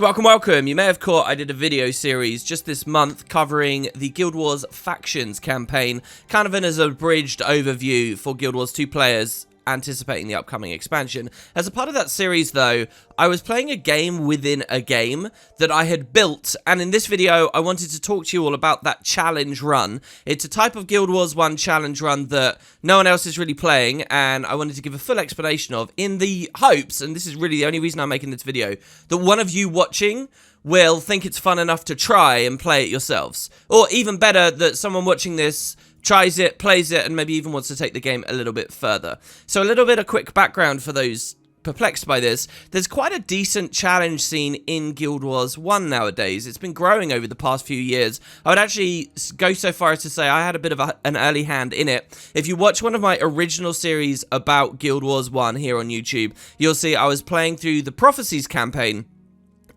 So welcome. You may have caught I did a video series just this month covering the Guild Wars Factions campaign, kind of as an abridged overview for Guild Wars 2 players anticipating the upcoming expansion. As a part of that series though, I was playing a game within a game that I had built, and in this video I wanted to talk to you all about that challenge run. It's a type of Guild Wars 1 challenge run that no one else is really playing, and I wanted to give a full explanation of, in the hopes, and this is really the only reason I'm making this video, that one of you watching will think it's fun enough to try and play it yourselves. Or even better, that someone watching this tries it, plays it, and maybe even wants to take the game a little bit further. So a little bit of quick background for those perplexed by this. There's quite a decent challenge scene in Guild Wars 1 nowadays. It's been growing over the past few years. I would actually go so far as to say I had a bit of an early hand in it. If you watch one of my original series about Guild Wars 1 here on YouTube, you'll see I was playing through the Prophecies campaign,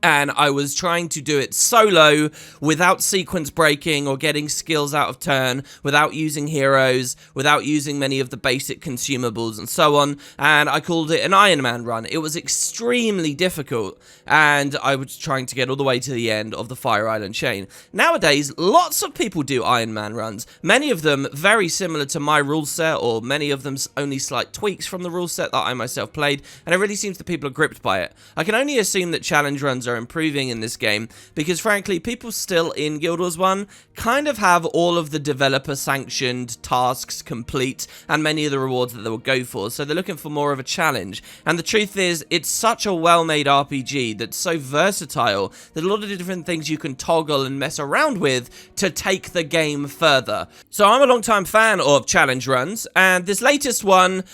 and I was trying to do it solo, without sequence breaking or getting skills out of turn, without using heroes, without using many of the basic consumables and so on, and I called it an Iron Man run. It was extremely difficult, and I was trying to get all the way to the end of the Fire Island chain. Nowadays, lots of people do Iron Man runs, many of them very similar to my rule set, or many of them only slight tweaks from the rule set that I myself played, and it really seems that people are gripped by it. I can only assume that challenge runs are improving in this game, because frankly people still in Guild Wars 1 kind of have all of the developer sanctioned tasks complete and many of the rewards that they will go for, so they're looking for more of a challenge. And the truth is, it's such a well-made RPG that's so versatile that a lot of the different things you can toggle and mess around with to take the game further. So I'm a long-time fan of challenge runs, and this latest one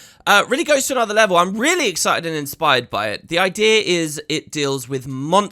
really goes to another level. I'm really excited and inspired by it. The idea is it deals with monster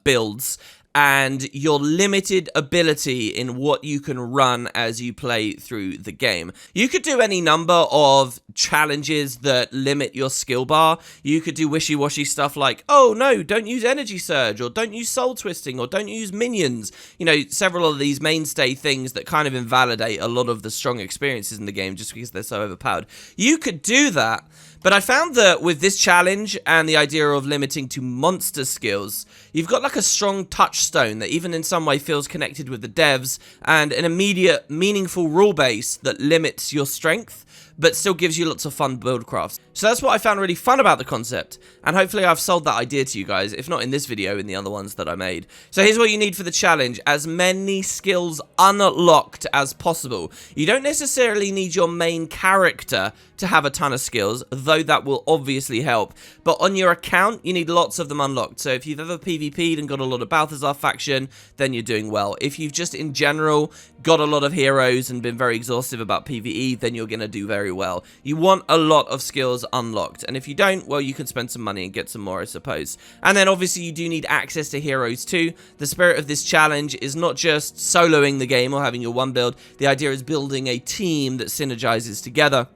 builds and your limited ability in what you can run as you play through the game. You could do any number of challenges that limit your skill bar. You could do wishy-washy stuff like, oh no, don't use energy surge, or don't use soul twisting, or don't use minions. You know, several of these mainstay things that kind of invalidate a lot of the strong experiences in the game just because they're so overpowered. You could do that, but I found that with this challenge and the idea of limiting to monster skills, you've got like a strong touchstone that even in some way feels connected with the devs, and an immediate, meaningful rule base that limits your strength, but still gives you lots of fun build crafts. So that's what I found really fun about the concept, and hopefully I've sold that idea to you guys, if not in this video, in the other ones that I made. So here's what you need for the challenge: as many skills unlocked as possible. You don't necessarily need your main character to have a ton of skills, though that will obviously help, but on your account you need lots of them unlocked. So if you've ever PvP'd and got a lot of Balthazar faction, then you're doing well. If you've just in general got a lot of heroes and been very exhaustive about PvE, then you're going to do very well. You want a lot of skills unlocked, and if you don't, well, you can spend some money and get some more, I suppose. And then obviously you do need access to heroes too. The spirit of this challenge is not just soloing the game or having your one build. The idea is building a team that synergizes together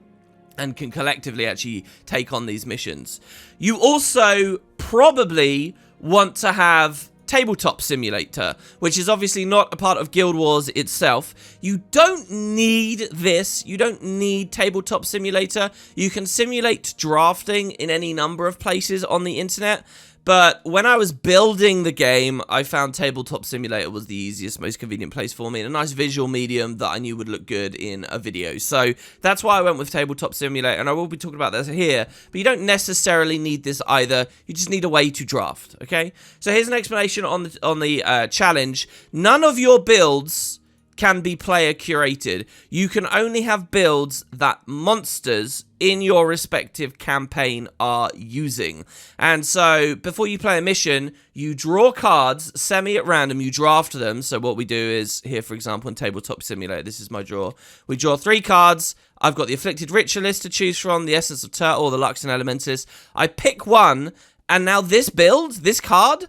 and can collectively actually take on these missions. You also probably want to have Tabletop Simulator, which is obviously not a part of Guild Wars itself. You don't need this. You don't need Tabletop Simulator. You can simulate drafting in any number of places on the internet, but when I was building the game, I found Tabletop Simulator was the easiest, most convenient place for me, and a nice visual medium that I knew would look good in a video. So that's why I went with Tabletop Simulator, and I will be talking about this here, but you don't necessarily need this either. You just need a way to draft, okay? So here's an explanation on the challenge. None of your builds can be player curated. You can only have builds that monsters in your respective campaign are using. And so before you play a mission, you draw cards semi at random, you draft them. So what we do is here, for example, in Tabletop Simulator, this is my draw. We draw 3 cards. I've got the Afflicted Ritualist to choose from, the Essence of Turtle, or the Luxon Elementalist. I pick one, and now this build, this card,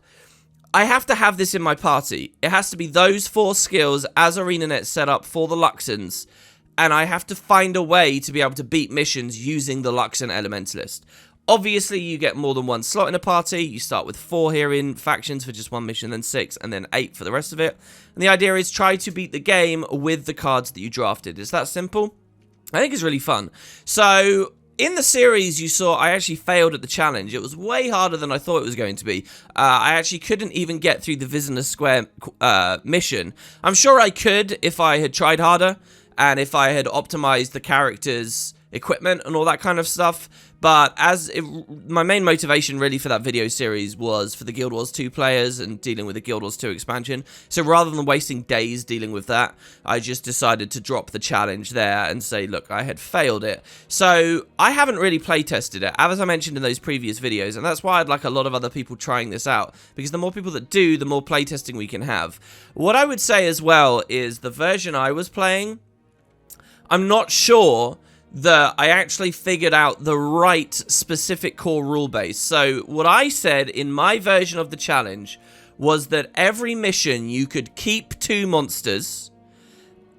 I have to have this in my party. It has to be those 4 skills as ArenaNet set up for the Luxons, and I have to find a way to be able to beat missions using the Luxon Elementalist. Obviously, you get more than one slot in a party. You start with 4 here in factions for just one mission, then 6, and then 8 for the rest of it. And the idea is try to beat the game with the cards that you drafted. It's that simple. I think it's really fun. So in the series, you saw I actually failed at the challenge. It was way harder than I thought it was going to be. I actually couldn't even get through the Visitor Square mission. I'm sure I could if I had tried harder and if I had optimized the character's equipment and all that kind of stuff. But my main motivation really for that video series was for the Guild Wars 2 players and dealing with the Guild Wars 2 expansion. So rather than wasting days dealing with that, I just decided to drop the challenge there and say, look, I had failed it. So I haven't really playtested it, as I mentioned in those previous videos, and that's why I'd like a lot of other people trying this out, because the more people that do, the more playtesting we can have. What I would say as well is the version I was playing, I'm not sure that I actually figured out the right specific core rule base. So what I said in my version of the challenge was that every mission you could keep 2 monsters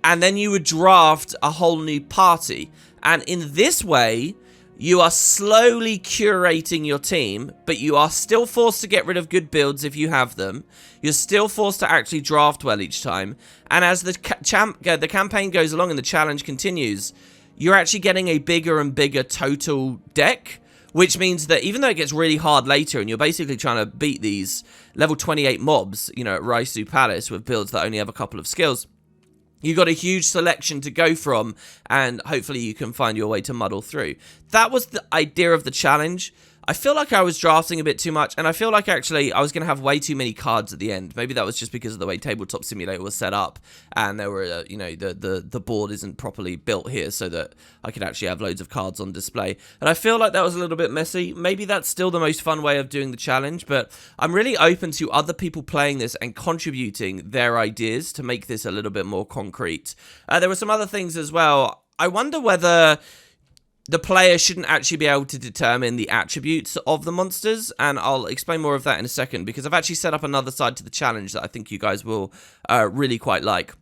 and then you would draft a whole new party. And in this way, you are slowly curating your team, but you are still forced to get rid of good builds if you have them. You're still forced to actually draft well each time. And as the campaign goes along and the challenge continues, you're actually getting a bigger and bigger total deck, which means that even though it gets really hard later and you're basically trying to beat these level 28 mobs, you know, at Raisu Palace with builds that only have a couple of skills, you've got a huge selection to go from, and hopefully you can find your way to muddle through. That was the idea of the challenge. I feel like I was drafting a bit too much, and I feel like actually I was going to have way too many cards at the end. Maybe that was just because of the way Tabletop Simulator was set up, and there were, you know, the board isn't properly built here so that I could actually have loads of cards on display. And I feel like that was a little bit messy. Maybe that's still the most fun way of doing the challenge, but I'm really open to other people playing this and contributing their ideas to make this a little bit more concrete. There were some other things as well. I wonder whether the player shouldn't actually be able to determine the attributes of the monsters, and I'll explain more of that in a second, because I've actually set up another side to the challenge that I think you guys will really quite like.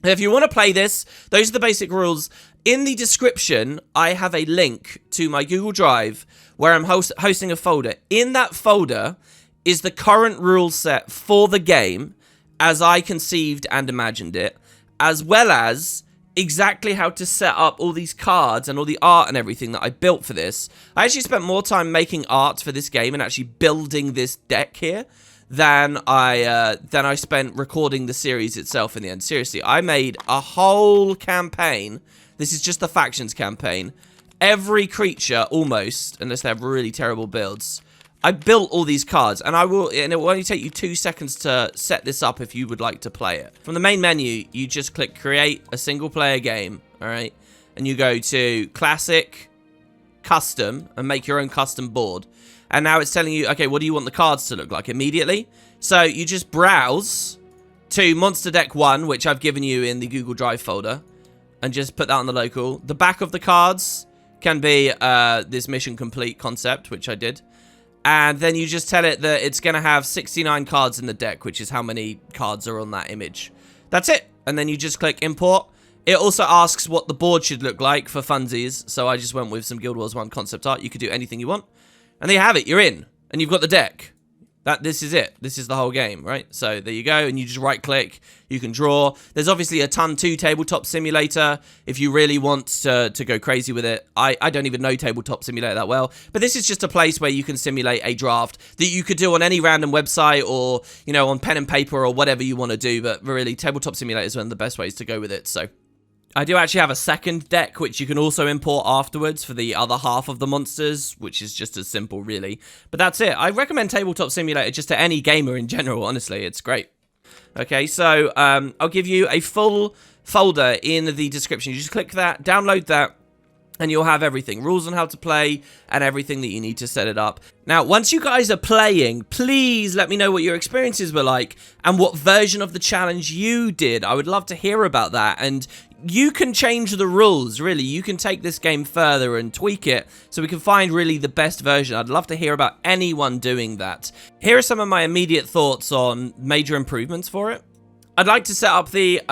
If you want to play this, those are the basic rules. In the description, I have a link to my Google Drive where I'm hosting a folder. In that folder is the current rule set for the game as I conceived and imagined it, as well as exactly how to set up all these cards and all the art and everything that I built for this. I actually spent more time making art for this game and actually building this deck here than I spent recording the series itself in the end. Seriously, I made a whole campaign. This is just the factions campaign. Every creature, almost, unless they have really terrible builds, I built all these cards, and it will only take you 2 seconds to set this up if you would like to play it. From the main menu, you just click Create a Single Player Game, alright? And you go to Classic, Custom, and make your own custom board. And now it's telling you, okay, what do you want the cards to look like immediately? So you just browse to Monster Deck 1, which I've given you in the Google Drive folder, and just put that on the local. The back of the cards can be this Mission Complete concept, which I did. And then you just tell it that it's going to have 69 cards in the deck, which is how many cards are on that image. That's it. And then you just click Import. It also asks what the board should look like for funsies. So I just went with some Guild Wars 1 concept art. You could do anything you want. And there you have it. You're in. And you've got the deck. This is it. This is the whole game, right? So there you go, and you just right-click. You can draw. There's obviously a ton to Tabletop Simulator if you really want to go crazy with it. I don't even know Tabletop Simulator that well, but this is just a place where you can simulate a draft that you could do on any random website or, you know, on pen and paper or whatever you want to do, but really, Tabletop Simulator is one of the best ways to go with it, so I do actually have a second deck, which you can also import afterwards for the other half of the monsters, which is just as simple, really. But that's it. I recommend Tabletop Simulator just to any gamer in general, honestly. It's great. Okay, so I'll give you a full folder in the description. You just click that, download that, and you'll have everything. Rules on how to play and everything that you need to set it up. Now, once you guys are playing, please let me know what your experiences were like and what version of the challenge you did. I would love to hear about that. And you can change the rules, really. You can take this game further and tweak it so we can find really the best version. I'd love to hear about anyone doing that. Here are some of my immediate thoughts on major improvements for it. I'd like to set up the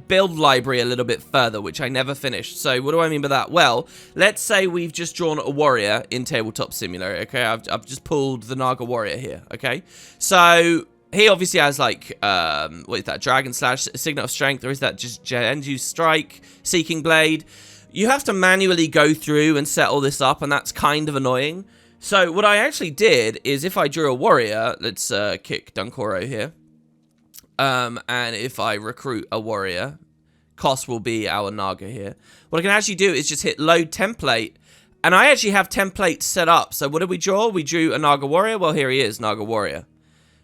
build library a little bit further, which I never finished. So what do I mean by that? Well, let's say we've just drawn a warrior in Tabletop Simulator, okay? I've just pulled the Naga warrior here, okay? So he obviously has, like, what is that? Dragon Slash, Signet of Strength, or is that just Genju Strike, Seeking Blade? you have to manually go through and set all this up, and that's kind of annoying. So what I actually did is, if I drew a warrior, let's kick Dunkoro here, and if I recruit a warrior, cost will be our Naga here. What I can actually do is just hit load template, and I actually have templates set up. So what did we draw? We drew a Naga warrior. Well, here he is, Naga warrior.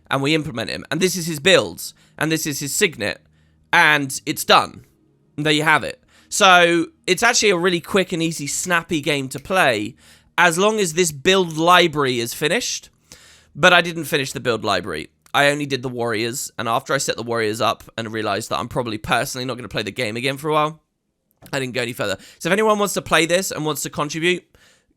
And we implement him. And this is his builds. And this is his signet. And it's done. And there you have it. So it's actually a really quick and easy, snappy game to play, as long as this build library is finished. But I didn't finish the build library. I only did the warriors. And after I set the warriors up and realized that I'm probably personally not going to play the game again for a while, I didn't go any further. So if anyone wants to play this and wants to contribute,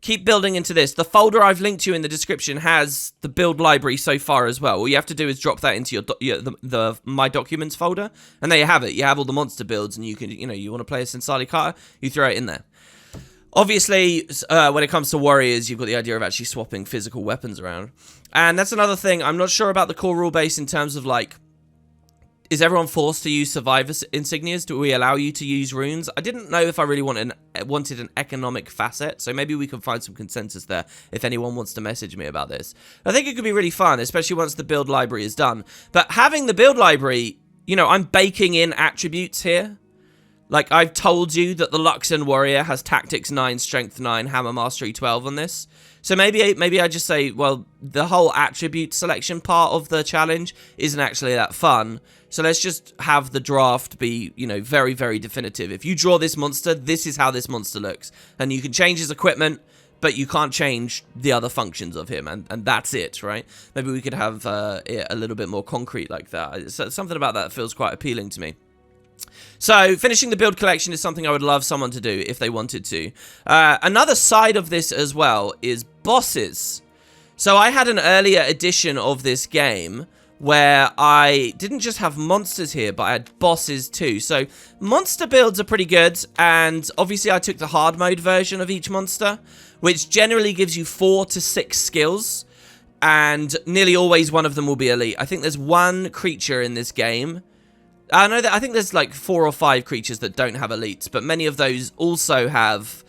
keep building into this. The folder I've linked to in the description has the build library so far as well. All you have to do is drop that into the My Documents folder, and there you have it. You have all the monster builds, and you can, you want to play a Sensali Carter, you throw it in there. Obviously, when it comes to warriors, you've got the idea of actually swapping physical weapons around. And that's another thing. I'm not sure about the core rule base in terms of, like, is everyone forced to use survivor insignias? Do we allow you to use runes? I didn't know if I really wanted an economic facet, so maybe we can find some consensus there if anyone wants to message me about this. I think it could be really fun, especially once the build library is done. But having the build library, I'm baking in attributes here. Like, I've told you that the Luxon Warrior has Tactics 9, Strength 9, Hammer Mastery 12 on this. So maybe I just say, well, the whole attribute selection part of the challenge isn't actually that fun. So let's just have the draft be, very, very definitive. If you draw this monster, this is how this monster looks. And you can change his equipment, but you can't change the other functions of him. And that's it, right? Maybe we could have it a little bit more concrete like that. So something about that feels quite appealing to me. So, finishing the build collection is something I would love someone to do if they wanted to. Another side of this as well is bosses. So, I had an earlier edition of this game where I didn't just have monsters here, but I had bosses too. So, monster builds are pretty good, and obviously I took the hard mode version of each monster, which generally gives you 4 to 6 skills, and nearly always one of them will be elite. I think there's one creature in this game. I think there's like 4 or 5 creatures that don't have elites, but many of those also have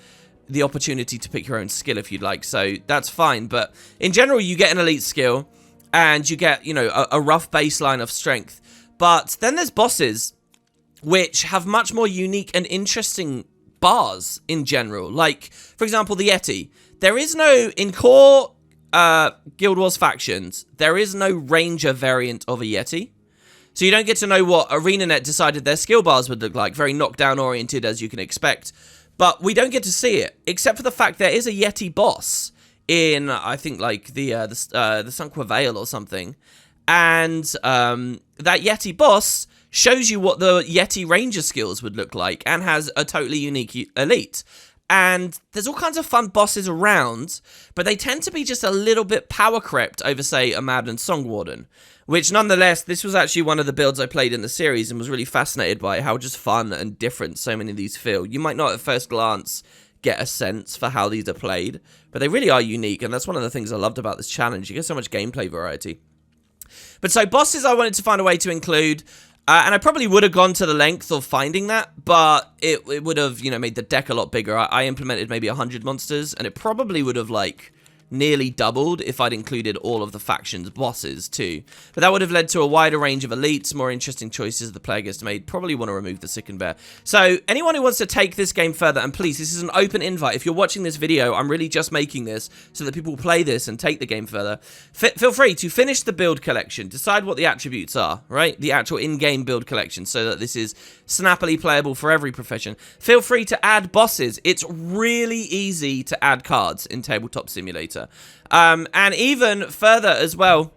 the opportunity to pick your own skill if you'd like, so that's fine. But in general, you get an elite skill, and you get, a rough baseline of strength. But then there's bosses, which have much more unique and interesting bars in general. Like, for example, the Yeti. There is no, in core Guild Wars factions, there is no Ranger variant of a Yeti. So you don't get to know what ArenaNet decided their skill bars would look like. Very knockdown oriented, as you can expect. But we don't get to see it, except for the fact there is a Yeti boss in, I think, like, the Sunqua Vale or something. And that Yeti boss shows you what the Yeti Ranger skills would look like, and has a totally unique elite. And there's all kinds of fun bosses around, but they tend to be just a little bit power crept over, say, a Madden Song Warden. Which, nonetheless, this was actually one of the builds I played in the series and was really fascinated by how just fun and different so many of these feel. You might not at first glance get a sense for how these are played, but they really are unique, and that's one of the things I loved about this challenge. You get so much gameplay variety. But so, bosses I wanted to find a way to include, and I probably would have gone to the length of finding that, but it would have, made the deck a lot bigger. I implemented maybe 100 monsters, and it probably would have, like, nearly doubled if I'd included all of the factions' bosses too. But that would have led to a wider range of elites, more interesting choices the player gets to make. Probably want to remove the Sick and Bear. So anyone who wants to take this game further, and please, this is an open invite. If you're watching this video, I'm really just making this so that people will play this and take the game further. Feel free to finish the build collection, decide what the attributes are, right? The actual in-game build collection, so that this is snappily playable for every profession. Feel free to add bosses. It's really easy to add cards in Tabletop Simulator. And even further as well,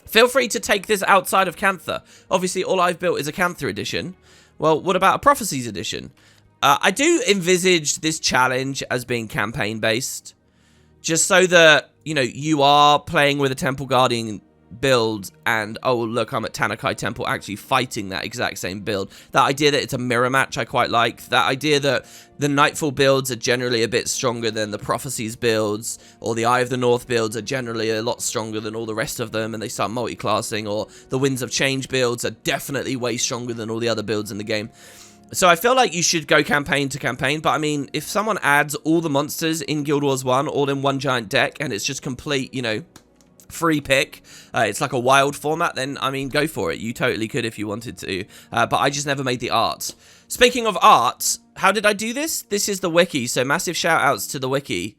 feel free to take this outside of Cantha. Obviously, all I've built is a Cantha edition. Well, what about a Prophecies edition? I do envisage this challenge as being campaign-based, just so that, you are playing with a Temple Guardian build, and oh look, I'm at Tanakai Temple actually fighting that exact same build. That idea that it's a mirror match I quite like. That idea that the Nightfall builds are generally a bit stronger than the Prophecies builds, or the Eye of the North builds are generally a lot stronger than all the rest of them, and they start multi-classing, or the Winds of Change builds are definitely way stronger than all the other builds in the game. So I feel like you should go campaign to campaign, but I mean, if someone adds all the monsters in Guild Wars 1 all in one giant deck and it's just complete, you know, free pick, it's like a wild format, then I mean, go for it. You totally could if you wanted to, but I just never made the art. Speaking of art, how did I do this? This is the wiki, so massive shout outs to the wiki.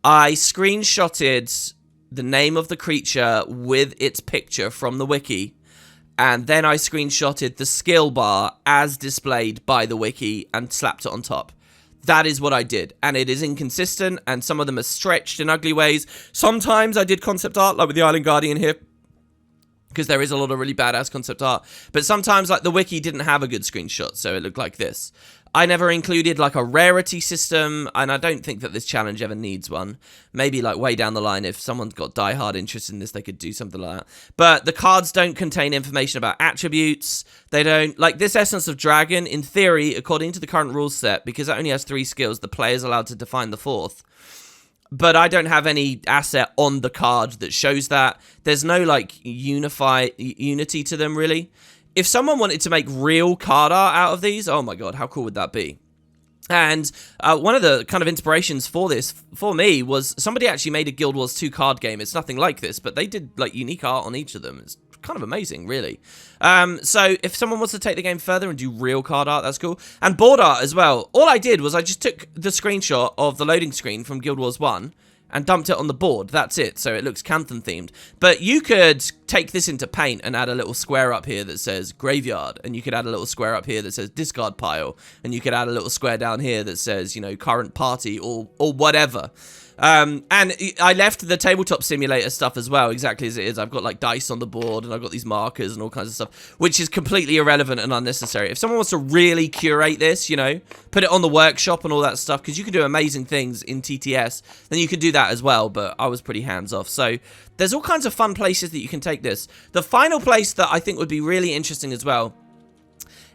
I screenshotted the name of the creature with its picture from the wiki, and then I screenshotted the skill bar as displayed by the wiki and slapped it on top. That is what I did, and it is inconsistent, and some of them are stretched in ugly ways. Sometimes I did concept art, like with the Island Guardian here, because there is a lot of really badass concept art, but sometimes, like, the wiki didn't have a good screenshot, so it looked like this. I never included, like, a rarity system, and I don't think that this challenge ever needs one. Maybe, like, way down the line, if someone's got die-hard interest in this, they could do something like that. But the cards don't contain information about attributes. They don't... Like, this Essence of Dragon, in theory, according to the current rules set, because it only has 3 skills, the player's allowed to define the 4th. But I don't have any asset on the card that shows that. There's no, like, unity to them, really. If someone wanted to make real card art out of these, oh my god, how cool would that be? And one of the kind of inspirations for this, for me, was somebody actually made a Guild Wars 2 card game. It's nothing like this, but they did, like, unique art on each of them. It's kind of amazing, really. So if someone wants to take the game further and do real card art, that's cool. And board art as well. All I did was I just took the screenshot of the loading screen from Guild Wars 1 and dumped it on the board. That's it. So it looks Canthan themed. But you could take this into Paint and add a little square up here that says graveyard, and you could add a little square up here that says discard pile, and you could add a little square down here that says, you know, current party or whatever. And I left the Tabletop Simulator stuff as well, exactly as it is. I've got, like, dice on the board, and I've got these markers and all kinds of stuff, which is completely irrelevant and unnecessary. If someone wants to really curate this, you know, put it on the workshop and all that stuff, because you can do amazing things in TTS, then you can do that as well, but I was pretty hands-off. So there's all kinds of fun places that you can take this. The final place that I think would be really interesting as well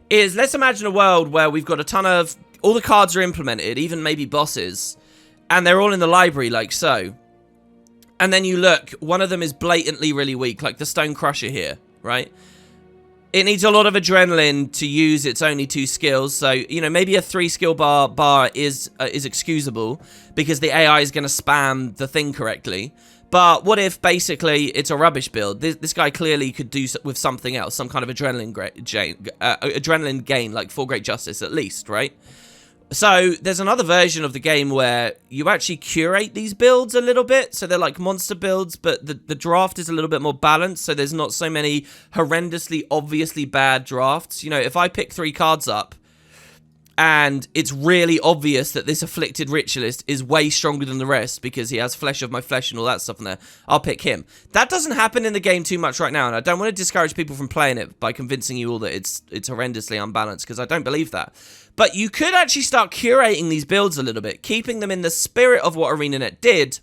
is, let's imagine a world where we've got a ton of... all the cards are implemented, even maybe bosses, and they're all in the library, like so. And then you look, one of them is blatantly really weak, like the Stone Crusher here, right? It needs a lot of adrenaline to use its only 2 skills, so, you know, maybe a 3 skill bar is excusable, because the AI is going to spam the thing correctly. But what if, basically, it's a rubbish build? This guy clearly could do with something else, some kind of adrenaline gain, like 4 Great Justice at least, right? So there's another version of the game where you actually curate these builds a little bit. So they're like monster builds, but the draft is a little bit more balanced. So there's not so many horrendously, obviously bad drafts. You know, if I pick 3 cards up and it's really obvious that this Afflicted Ritualist is way stronger than the rest because he has Flesh of My Flesh and all that stuff in there, I'll pick him. That doesn't happen in the game too much right now, and I don't want to discourage people from playing it by convincing you all that it's horrendously unbalanced, because I don't believe that. But you could actually start curating these builds a little bit, keeping them in the spirit of what ArenaNet did,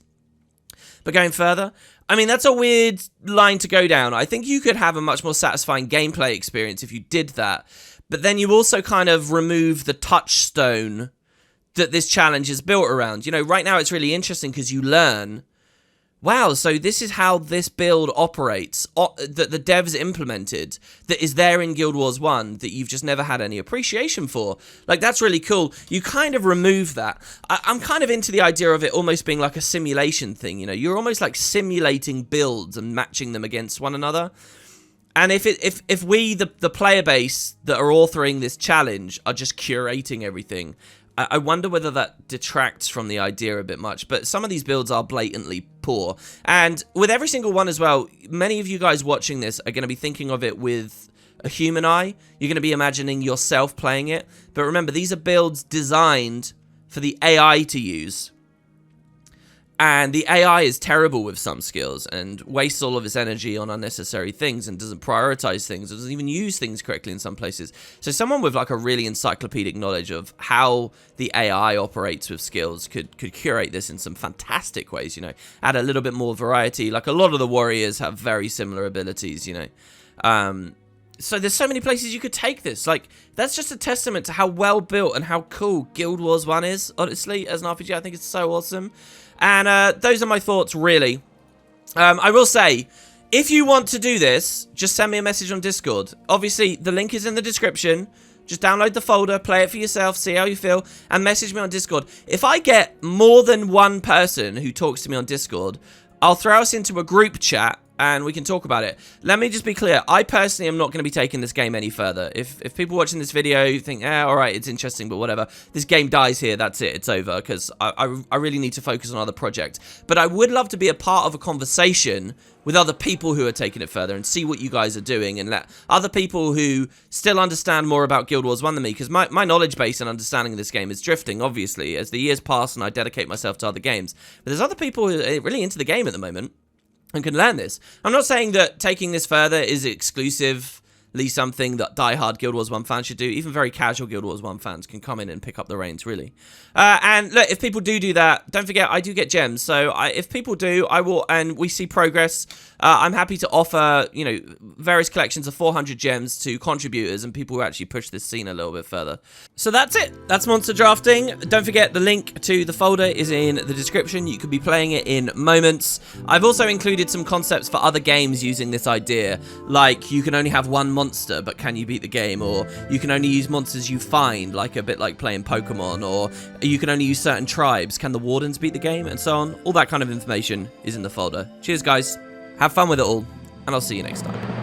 but going further. I mean, that's a weird line to go down. I think you could have a much more satisfying gameplay experience if you did that. But then you also kind of remove the touchstone that this challenge is built around. You know, right now it's really interesting because you learn, wow, so this is how this build operates, that the devs implemented, that is there in Guild Wars 1, that you've just never had any appreciation for. Like, that's really cool. You kind of remove that. I'm kind of into the idea of it almost being like a simulation thing, you know? You're almost like simulating builds and matching them against one another. And if we, the player base that are authoring this challenge, are just curating everything, I wonder whether that detracts from the idea a bit much. But some of these builds are blatantly poor. And with every single one as well, many of you guys watching this are going to be thinking of it with a human eye. You're going to be imagining yourself playing it. But remember, these are builds designed for the AI to use. And the AI is terrible with some skills and wastes all of its energy on unnecessary things and doesn't prioritize things, doesn't even use things correctly in some places. So someone with like a really encyclopedic knowledge of how the AI operates with skills could curate this in some fantastic ways, you know, add a little bit more variety. Like a lot of the warriors have very similar abilities, you know. So there's so many places you could take this. Like, that's just a testament to how well built and how cool Guild Wars 1 is, honestly, as an RPG. I think it's so awesome. And those are my thoughts, really. I will say, if you want to do this, just send me a message on Discord. Obviously, the link is in the description. Just download the folder, play it for yourself, see how you feel, and message me on Discord. If I get more than one person who talks to me on Discord, I'll throw us into a group chat and we can talk about it. Let me just be clear. I personally am not going to be taking this game any further. If people watching this video think, all right, it's interesting, but whatever. This game dies here. That's it. It's over, because I really need to focus on other projects. But I would love to be a part of a conversation with other people who are taking it further and see what you guys are doing, and let other people who still understand more about Guild Wars 1 than me, because my knowledge base and understanding of this game is drifting, obviously, as the years pass and I dedicate myself to other games. But there's other people who are really into the game at the moment and can learn this. I'm not saying that taking this further is exclusively something that die-hard Guild Wars 1 fans should do. Even very casual Guild Wars 1 fans can come in and pick up the reins, really. And look, if people do that, don't forget, I do get gems. So if people do, I will, and we see progress, I'm happy to offer, you know, various collections of 400 gems to contributors and people who actually push this scene a little bit further. So that's it. That's Monster Drafting. Don't forget, the link to the folder is in the description. You could be playing it in moments. I've also included some concepts for other games using this idea, like you can only have one monster, but can you beat the game? Or you can only use monsters you find, like a bit like playing Pokemon, or you can only use certain tribes. Can the Wardens beat the game? And so on. All that kind of information is in the folder. Cheers, guys. Have fun with it all, and I'll see you next time.